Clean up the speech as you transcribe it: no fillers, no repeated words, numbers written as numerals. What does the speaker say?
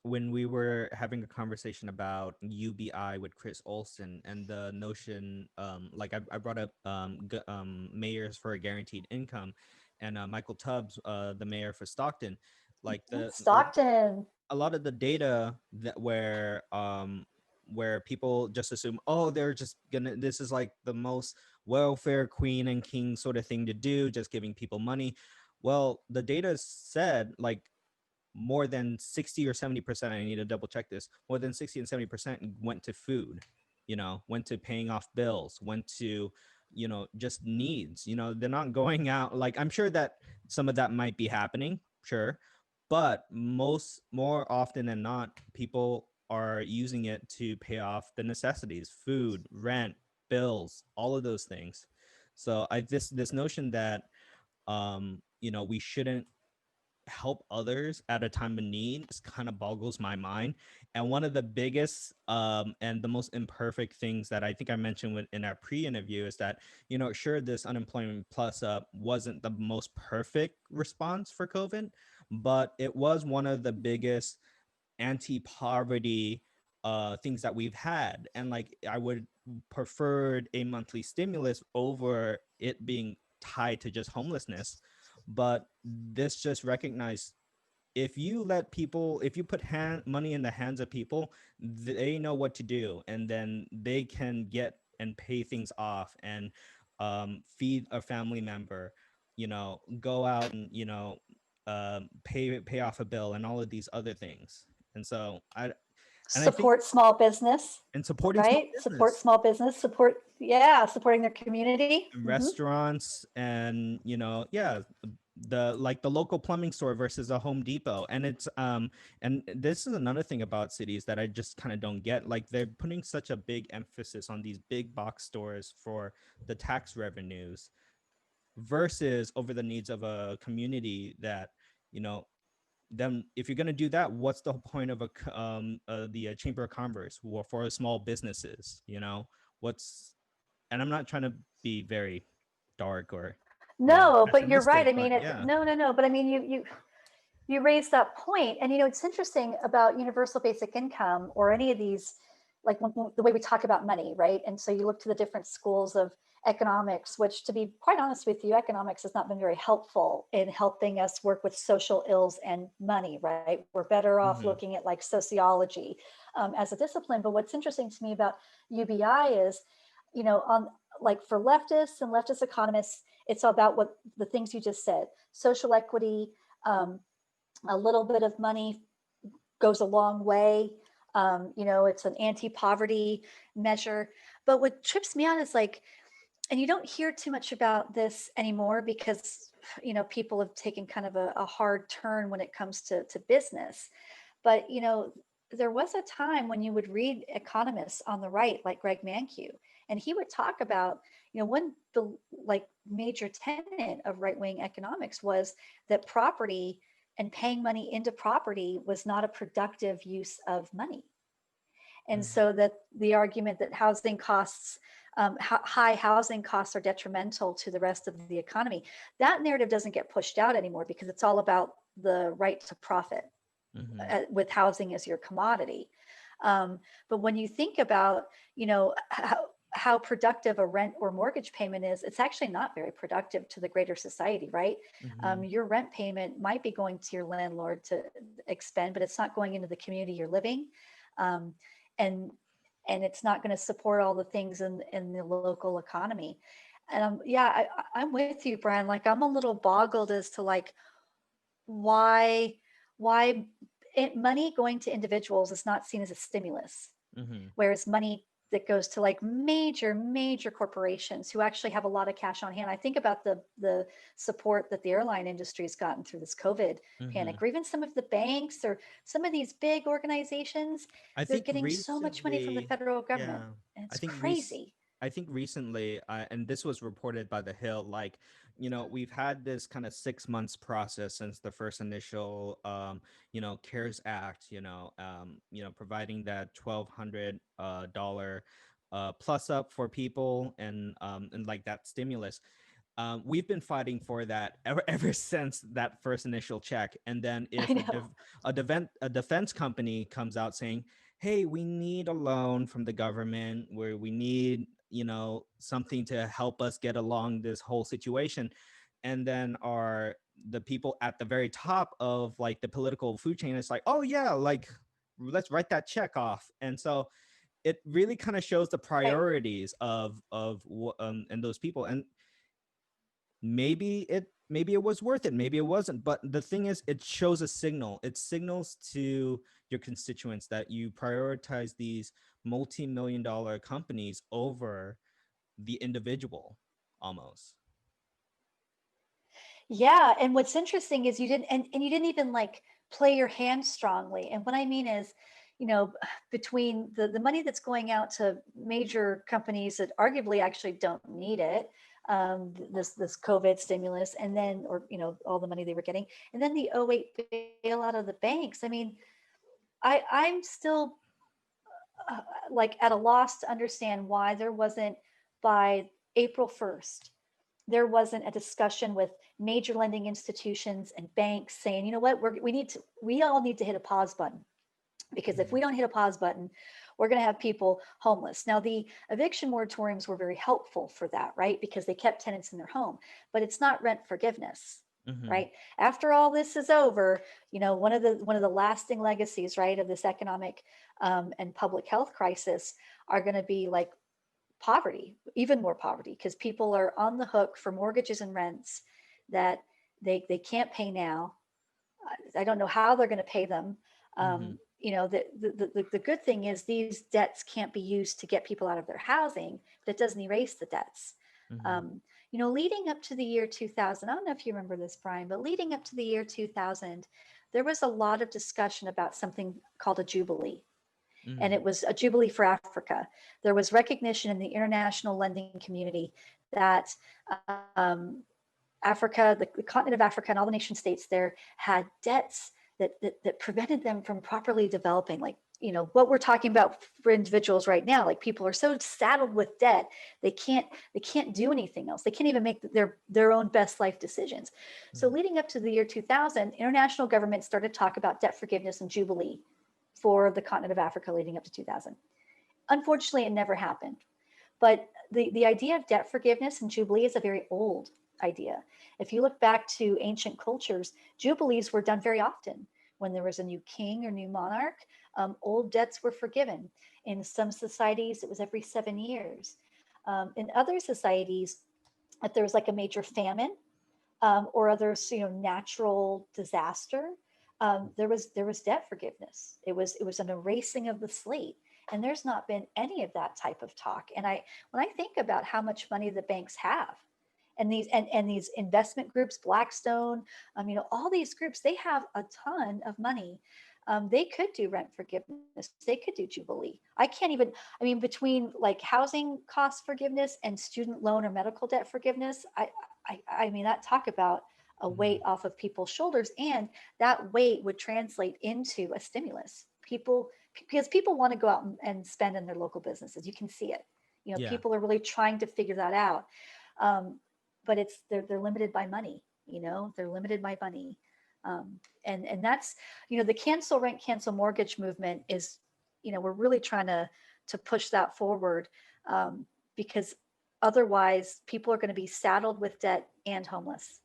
when we were having a conversation about UBI with Chris Olson and the notion, like I brought up mayors for a guaranteed income, and Michael Tubbs, the mayor for Stockton, like Stockton. a lot of the data that where people just assume, oh, they're just gonna, this is like the most welfare queen and king sort of thing to do, just giving people money. Well, the data said like more than 60 or 70%, I need to double check this, more than 60 and 70% went to food, went to paying off bills, went to, just needs. They're not going out. Like, I'm sure that some of that might be happening, sure, but more often than not, people are using it to pay off the necessities, food, rent, bills, all of those things. So this notion that we shouldn't help others at a time of need just kind of boggles my mind. And one of the biggest and the most imperfect things that I think I mentioned in our pre-interview is that, sure, this unemployment plus up wasn't the most perfect response for COVID, but it was one of the biggest anti-poverty things that we've had. And like, I would preferred a monthly stimulus over it being tied to just homelessness. But this just recognized, if you put money in the hands of people, they know what to do, and then they can get and pay things off, and feed a family member, go out and pay off a bill and all of these other things. And so I think, Support small business, and supporting small right? Support business, small business, support, yeah, supporting their community. restaurants, and yeah, the like the local plumbing store versus a Home Depot. And it's and this is another thing about cities that I just kind of don't get. Like, they're putting such a big emphasis on these big box stores for the tax revenues versus over the needs of a community that, you know then if you're going to do that, what's the point of the Chamber of Commerce for small businesses? What's And I'm not trying to be very dark or No, but you're right. pessimistic, I but mean, yeah. no. But I mean, you raised that point, and it's interesting about universal basic income or any of these, like the way we talk about money, right? And so you look to the different schools of economics, which, to be quite honest with you, economics has not been very helpful in helping us work with social ills and money, right? We're better off Hmm. looking at like sociology as a discipline. But what's interesting to me about UBI is, on like for leftists and leftist economists, it's all about what the things you just said: social equity. A little bit of money goes a long way. It's an anti-poverty measure. But what trips me out is like, and you don't hear too much about this anymore because people have taken kind of a hard turn when it comes to business. But there was a time when you would read economists on the right, like Greg Mankiw, and he would talk about, one the like major tenet of right wing economics was that property and paying money into property was not a productive use of money. And Hmm. so that the argument that housing costs, high housing costs are detrimental to the rest of the economy, that narrative doesn't get pushed out anymore because it's all about the right to profit Hmm. with housing as your commodity. But when you think about, how productive a rent or mortgage payment is, it's actually not very productive to the greater society, right? Hmm. Your rent payment might be going to your landlord to expend, but it's not going into the community you're living. Um, and and it's not going to support all the things in the local economy. And yeah, I'm with you, Brian. Like, I'm a little boggled as to like why why money going to individuals is not seen as a stimulus, Hmm. whereas money that goes to like major corporations who actually have a lot of cash on hand. I think about the support that the airline industry has gotten through this COVID panic, Hmm. or even some of the banks or some of these big organizations. I They're think getting so much money from the recently, federal government, yeah, and I it's think crazy. I think recently, and this was reported by The Hill, like, we've had this kind of 6 months process since the first initial, CARES Act, providing that $1,200 plus up for people, and like that stimulus. We've been fighting for that ever since that first initial check. And then I if know. a defense company comes out saying, "Hey, we need a loan from the government, where we need, something to help us get along this whole situation," and then the people at the very top of like the political food chain is like, "Oh yeah, like let's write that check off." And so it really kind of shows the Right. priorities and those people. And maybe it was worth it, maybe it wasn't, but the thing is, it shows a signal. It signals to your constituents that you prioritize these multi-million dollar companies over the individual, almost. Yeah, and what's interesting is you didn't and you didn't even like play your hand strongly. And what I mean is, you know, between the money that's going out to major companies that arguably actually don't need it, this COVID stimulus, and then or all the money they were getting, and then the '08 bailout of the banks. I mean, I'm still uh, like at a loss to understand why there wasn't by April 1st there wasn't a discussion with major lending institutions and banks saying, you know what, we all need to hit a pause button, because if Mhm. we don't hit a pause button, we're going to have people homeless. Now, the eviction moratoriums were very helpful for that, right? Because they kept tenants in their home, but it's not rent forgiveness, Mhm. right? After all this is over, one of the lasting legacies, right, of this economic and public health crisis are going to be like poverty, even more poverty, because people are on the hook for mortgages and rents that they can't pay now. I don't know how they're going to pay them. Mhm. The good thing is these debts can't be used to get people out of their housing, but it doesn't erase the debts. Mhm. Um, Leading up to the year 2000, I don't know if you remember this, Brian, but leading up to the year 2000, there was a lot of discussion about something called a jubilee, and Mhm. it was a jubilee for Africa. There was recognition in the international lending community that um, Africa, the continent of Africa, and all the nation states there had debts that prevented them from properly developing. Like, what we're talking about for individuals right now, like people are so saddled with debt, they can't they can't do anything else. They can't even make their own best life decisions. So Mhm. leading up to the year 2000, international governments started to talk about debt forgiveness and jubilee for the continent of Africa leading up to 2000. Unfortunately, it never happened. But the idea of debt forgiveness and jubilee is a very old idea. If you look back to ancient cultures, jubilees were done very often. When there was a new king or new monarch, old debts were forgiven. In some societies, it was every 7 years. In other societies, if there was like a major famine, or other natural disaster, there was debt forgiveness. It was an erasing of the slate, and there's not been any of that type of talk. And when I think about how much money the banks have, and these investment groups, Blackstone, all these groups, they have a ton of money. They could do rent forgiveness. They could do jubilee. I can't even. I mean, between like housing cost forgiveness and student loan or medical debt forgiveness, I mean, that talk about a weight Mhm. off of people's shoulders, and that weight would translate into a stimulus. Because people want to go out and spend in their local businesses. You can see it. Yeah. People are really trying to figure that out. Um, but they're limited by money. They're limited by money. And that's, the cancel rent, cancel mortgage movement is, we're really trying to push that forward, because otherwise people are going to be saddled with debt and homeless.